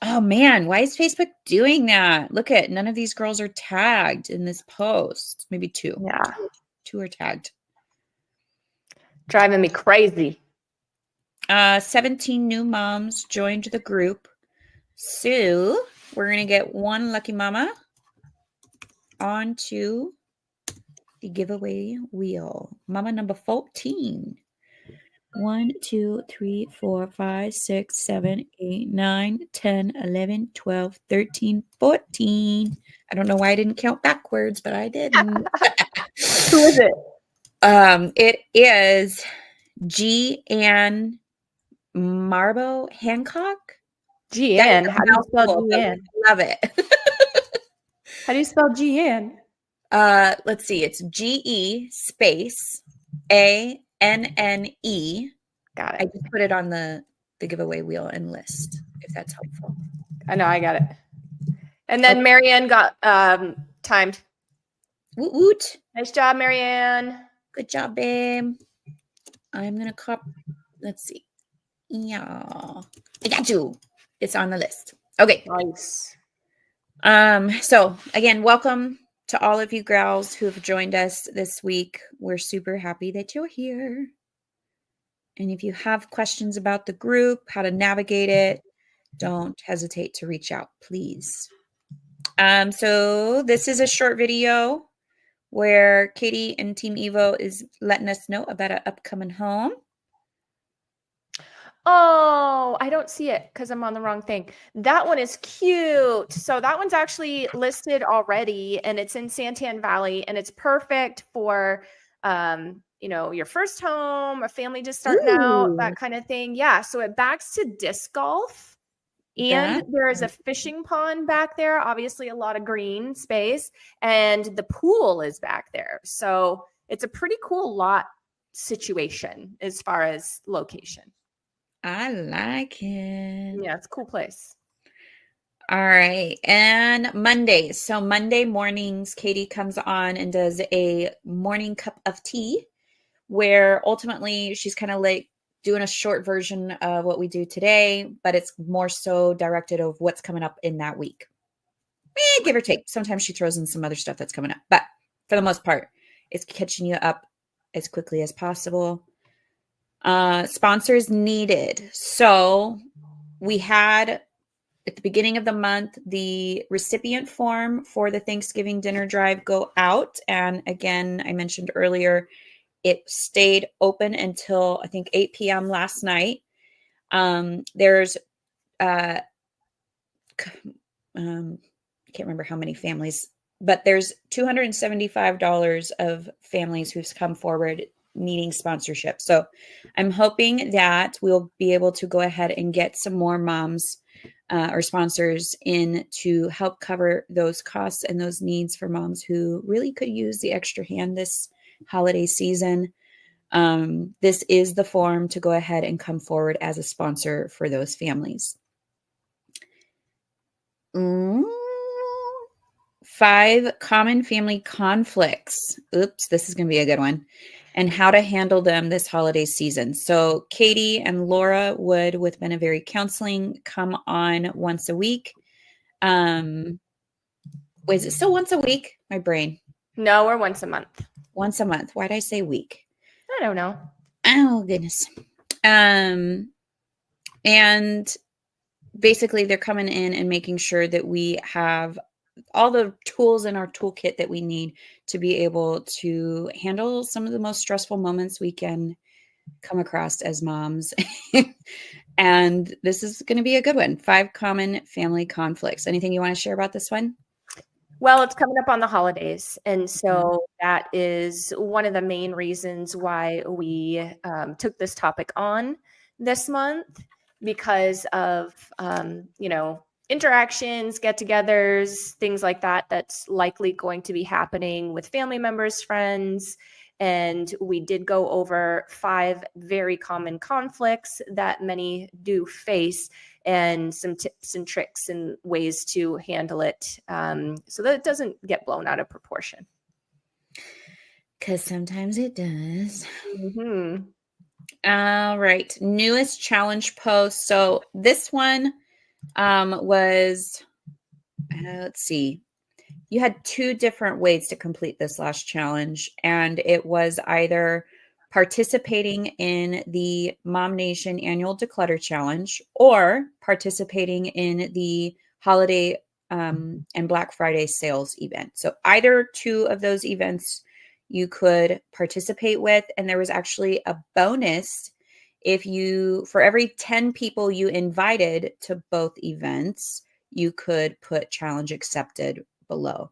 Oh man, why is Facebook doing that? Look at, none of these girls are tagged in this post. Maybe two. Yeah. Two are tagged. Driving me crazy. 17 new moms joined the group. So we're going to get one lucky mama onto the giveaway wheel. Mama number 14. 1, 2, 3, 4, 5, 6, 7, 8, 9, 10, 11, 12, 13, 14. I don't know why I didn't count backwards, but I didn't. Who is it? It is G.Ann Marbo Hancock. G.Ann. How do you spell G.Ann? Love it. How do you spell G.Ann? Let's see. It's G-E space A-N-N-E. Got it. I just put it on the giveaway wheel and list, if that's helpful. I know, I got it. And then Marianne got timed. Woot woot. Nice job, Marianne. Good job, babe. I'm going to copy. Let's see. Yeah. I got you. It's on the list. Okay. Nice. So again, welcome to all of you gals who have joined us this week. We're super happy that you're here. And if you have questions about the group, how to navigate it, don't hesitate to reach out, please. So this is a short video where Katie and Team Evo is letting us know about an upcoming home. Oh, I don't see it because I'm on the wrong thing. That one is cute. So that one's actually listed already, and it's in Santan Valley, and it's perfect for, you know, your first home, a family just starting out, that kind of thing. Yeah. So it backs to disc golf, and there is a fishing pond back there. Obviously, a lot of green space, and the pool is back there. So it's a pretty cool lot situation as far as location. I like it. Yeah, it's a cool place. All right. And Mondays. So Monday mornings, Katie comes on and does a morning cup of tea where ultimately she's kind of like doing a short version of what we do today, but it's more so directed of what's coming up in that week. Give or take. Sometimes she throws in some other stuff that's coming up, but for the most part, it's catching you up as quickly as possible. Sponsors needed. So we had at the beginning of the month, the recipient form for the Thanksgiving dinner drive go out. And again, I mentioned earlier, it stayed open until I think 8 p.m. last night. There's, I can't remember how many families, but there's $275 of families who've come forward needing sponsorship. So I'm hoping that we'll be able to go ahead and get some more moms or sponsors in to help cover those costs and those needs for moms who really could use the extra hand this holiday season. This is the form to go ahead and come forward as a sponsor for those families. 5 common family conflicts. Oops, this is going to be a good one. And how to handle them this holiday season. So Katie and Laura would, with 𝑵𝒊𝒔 Counseling, come on once a week. Wait, is it still once a week? My brain. No, we're once a month. Once a month. Why did I say week? I don't know. Oh, goodness. And basically they're coming in and making sure that we have all the tools in our toolkit that we need to be able to handle some of the most stressful moments we can come across as moms. And this is going to be a good one. 5 common family conflicts. Anything you want to share about this one? Well, it's coming up on the holidays. And so that is one of the main reasons why we took this topic on this month, because of, you know, interactions, get-togethers, things like that, that's likely going to be happening with family members, friends. And we did go over 5 very common conflicts that many do face, and some tips and tricks and ways to handle it so that it doesn't get blown out of proportion. Because sometimes it does. Mm-hmm. All right. Newest challenge post. So this one was, let's see. You had 2 different ways to complete this last challenge, and it was either participating in the MOMnation Annual Declutter Challenge or participating in the holiday and Black Friday sales event. So either 2 of those events you could participate with, and there was actually a bonus if you, for every 10 people you invited to both events, you could put challenge accepted below.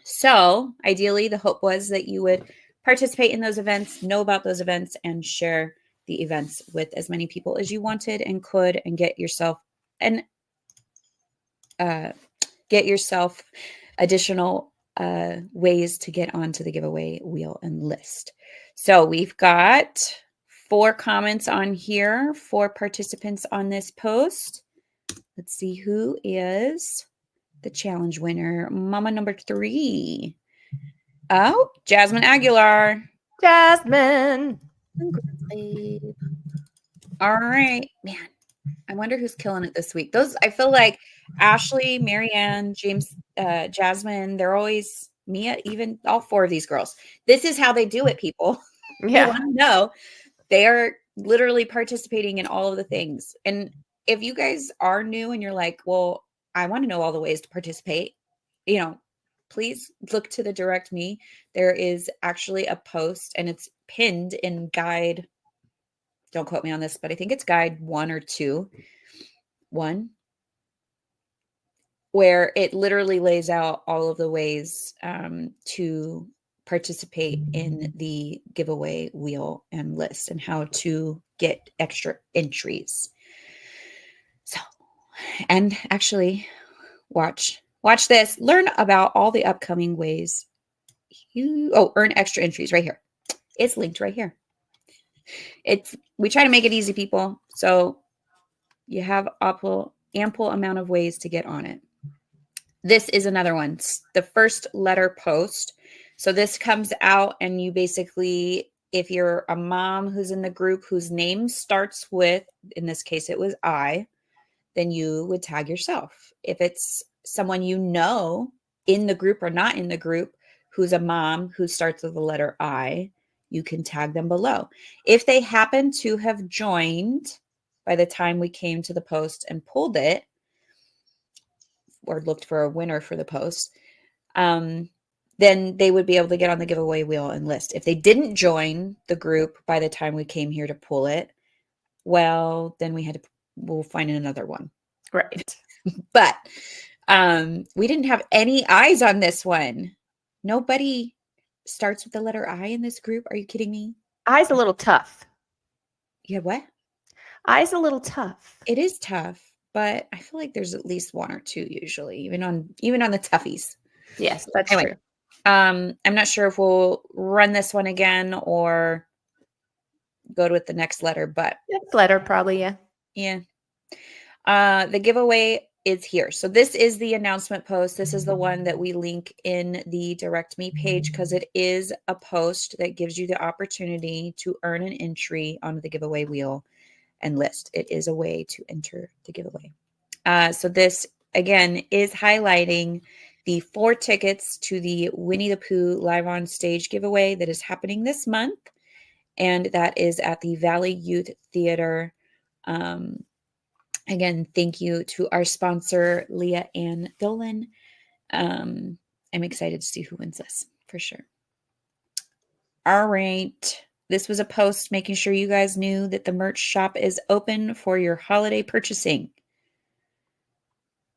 So ideally, the hope was that you would participate in those events, know about those events, and share the events with as many people as you wanted and could, and get yourself additional ways to get onto the giveaway wheel and list. So we've got 4 comments on here, 4 participants on this post. Let's see who is the challenge winner. Mama number 3. Oh, Jasmine Aguilar. Jasmine. All right, man. I wonder who's killing it this week. Those, I feel like Ashley, Marianne, James, Jasmine, they're always Mia, even all 4 of these girls. This is how they do it, people. You Yeah. want to know. They are literally participating in all of the things. And if you guys are new and you're like, well, I want to know all the ways to participate, you know, please look to the direct me. There is actually a post and it's pinned in guide. Don't quote me on this, but I think it's guide 1 or 2. 1, where it literally lays out all of the ways to participate in the giveaway wheel and list and how to get extra entries. So, and actually watch this, learn about all the upcoming ways you earn extra entries right here. It's linked right here. We try to make it easy, people. So you have ample amount of ways to get on it. This is another one, the first letter post. So this comes out and you basically, if you're a mom who's in the group whose name starts with, in this case, it was I, then you would tag yourself. If it's someone you know in the group or not in the group who's a mom who starts with the letter I, you can tag them below. If they happen to have joined by the time we came to the post and pulled it, or looked for a winner for the post, then they would be able to get on the giveaway wheel and list. If they didn't join the group by the time we came here to pull it, well, then we'll find another one. Right. But we didn't have any eyes on this one. Nobody starts with the letter I in this group. Are you kidding me? I's a little tough. You have what? I's a little tough. It is tough, but I feel like there's at least 1 or 2 usually, even on the toughies. Yes, that's anyway, true. I'm not sure if we'll run this one again or go with the next letter, but Next letter, probably, yeah. Yeah. The giveaway is here. So this is the announcement post. This is the one that we link in the direct me page because it is a post that gives you the opportunity to earn an entry on the giveaway wheel and list. It is a way to enter the giveaway. So this, again, is highlighting the 4 tickets to the Winnie-the-Pooh live on stage giveaway that is happening this month. And that is at the Valley Youth Theater. Again, thank you to our sponsor, Leah and Dolan. I'm excited to see who wins this for sure. All right. This was a post making sure you guys knew that the merch shop is open for your holiday purchasing.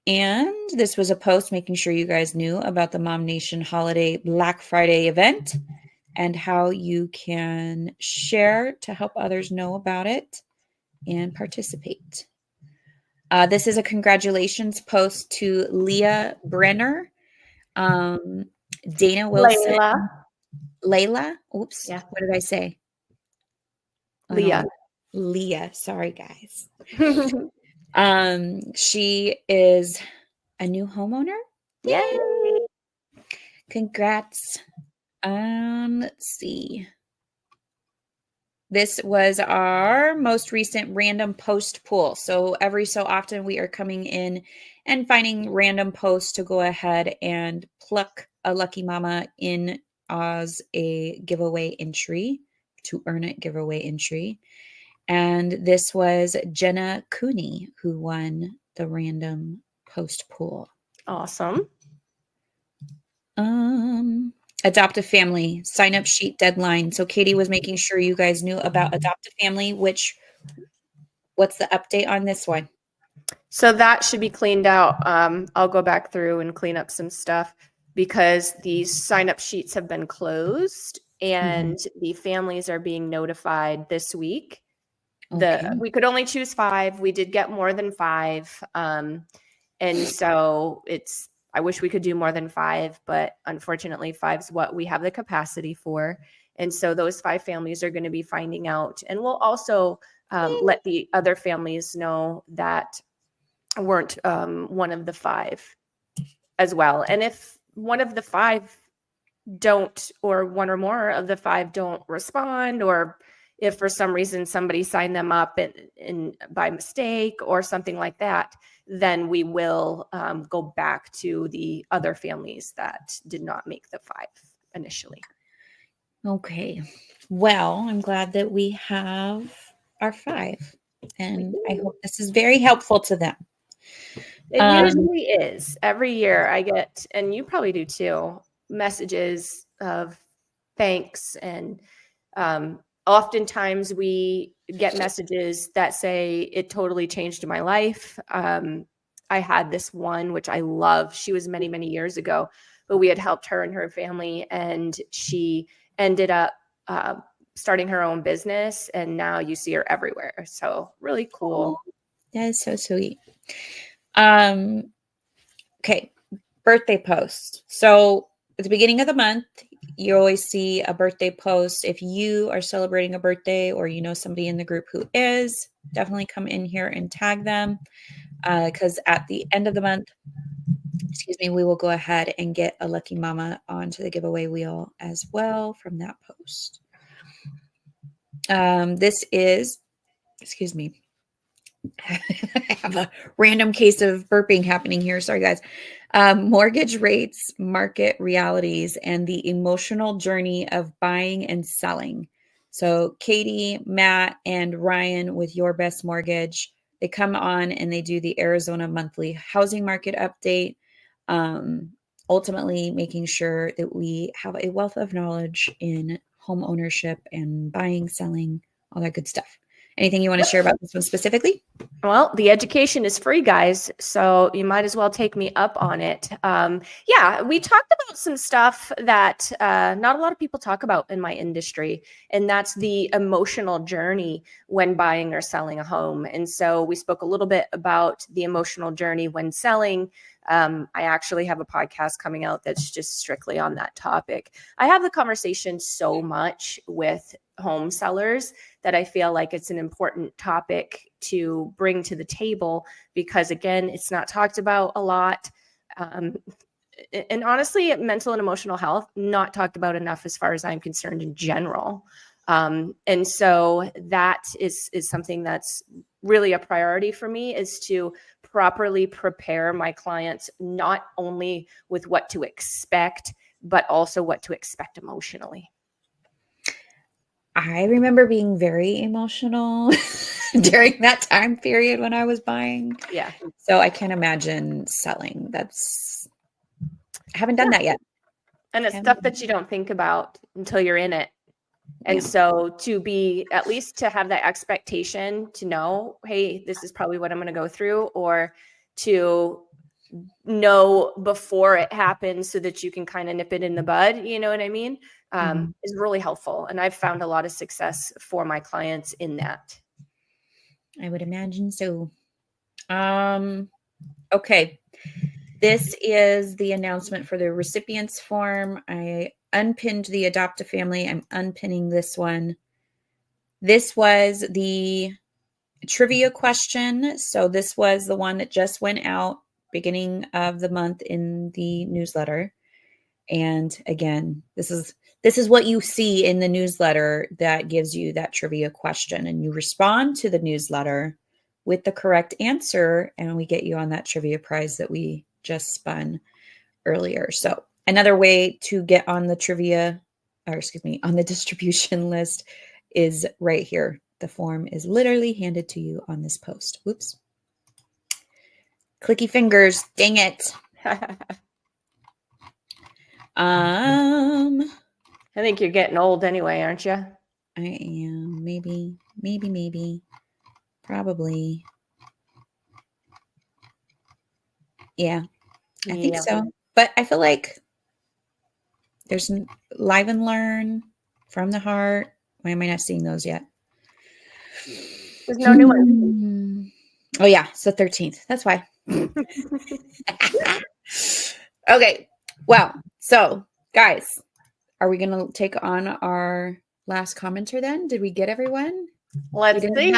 And this was a post making sure you guys knew about the MOMnation Holiday Black Friday event and how you can share to help others know about it and participate. This is a congratulations post to Leah Brenner, Dana Wilson, Layla. Oops, yeah. What did I say? Leah. Leah. Sorry, guys. She is a new homeowner. Yay! Congrats. Let's see. This was our most recent random post pool. So every so often we are coming in and finding random posts to go ahead and pluck a lucky mama in as a giveaway entry to earn a giveaway entry. And this was Jenna Cooney who won the random post pool. Awesome. Adopt a Family sign up sheet deadline. So Katie was making sure you guys knew about Adopt a Family, what's the update on this one? So that should be cleaned out. I'll go back through and clean up some stuff because these sign up sheets have been closed and the families are being notified this week. Okay. We could only choose 5. We did get more than 5. And so I wish we could do more than 5, but unfortunately 5's what we have the capacity for. And so those 5 families are going to be finding out. And we'll also let the other families know that weren't one of the 5 as well. And if one of the 5 don't, or one or more of the 5 don't respond, or if for some reason somebody signed them up in by mistake or something like that, then we will go back to the other families that did not make the 5 initially. Okay. Well, I'm glad that we have our 5, and I hope this is very helpful to them. It usually is. Every year I get, and you probably do too, messages of thanks. And oftentimes we get messages that say it totally changed my life. I had this one, which I love. She was many, many years ago, but we had helped her and her family, and she ended up starting her own business, and now you see her everywhere. So really cool. Oh, that is so sweet. Okay, birthday post. So at the beginning of the month, you always see a birthday post. If you are celebrating a birthday or you know somebody in the group who is, definitely come in here and tag them, because at the end of the month, excuse me, we will go ahead and get a lucky mama onto the giveaway wheel as well from that post. This is, excuse me, I have a random case of burping happening here. Sorry, guys. Mortgage rates, market realities, and the emotional journey of buying and selling. So Katie, Matt, and Ryan with Your Best Mortgage, they come on and they do the Arizona monthly housing market update, ultimately making sure that we have a wealth of knowledge in home ownership and buying, selling, all that good stuff. Anything you want to share about this one specifically? Well, the education is free, guys, so you might as well take me up on it. Yeah, we talked about some stuff that not a lot of people talk about in my industry, and that's the emotional journey when buying or selling a home. And so we spoke a little bit about the emotional journey when selling. I actually have a podcast coming out that's just strictly on that topic. I have the conversation so much with home sellers that I feel like it's an important topic to bring to the table, because again, it's not talked about a lot. And honestly, mental and emotional health, not talked about enough as far as I'm concerned in general. And so that is something that's really a priority for me, is to properly prepare my clients, not only with what to expect, but also what to expect emotionally. I remember being very emotional during that time period when I was buying. Yeah. So I can't imagine selling. I haven't done that yet. And it's stuff that you don't think about until you're in it. And so to be, at least to have that expectation to know, hey, this is probably what I'm going to go through, or to know before it happens so that you can kind of nip it in the bud, you know what I mean? Is really helpful. And I've found a lot of success for my clients in that. I would imagine so. Okay. This is the announcement for the recipients form. I unpinned the adopt a family. I'm unpinning this one. This was the trivia question. So this was the one that just went out beginning of the month in the newsletter. And again, this is what you see in the newsletter that gives you that trivia question, and you respond to the newsletter with the correct answer, and we get you on that trivia prize that we just spun earlier. So another way to get on the trivia, or excuse me, on the distribution list is right here. The form is literally handed to you on this post. Whoops. Clicky fingers. Dang it. I think you're getting old anyway, aren't you? I am. Maybe. Probably. Yeah, I think so. But I feel like there's Live and Learn, From the Heart. Why am I not seeing those yet? There's no new one. Oh, yeah. It's the 13th. That's why. Okay. Well, so guys, are we going to take on our last commenter then? Did we get everyone? Let's see.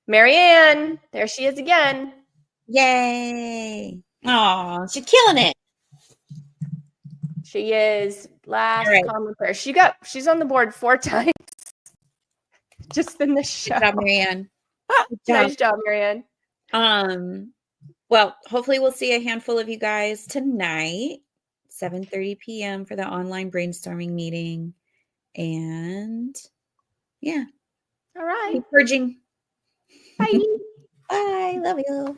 Marianne, there she is again. Yay. Oh, she's killing it. She is. Last All right. common prayer. She's on the board 4 times just in this show. Good job, Marianne. Nice job, Marianne. Well, hopefully we'll see a handful of you guys tonight, 7:30 p.m. for the online brainstorming meeting. And yeah. All right. Keep purging. Bye. Bye. Love you.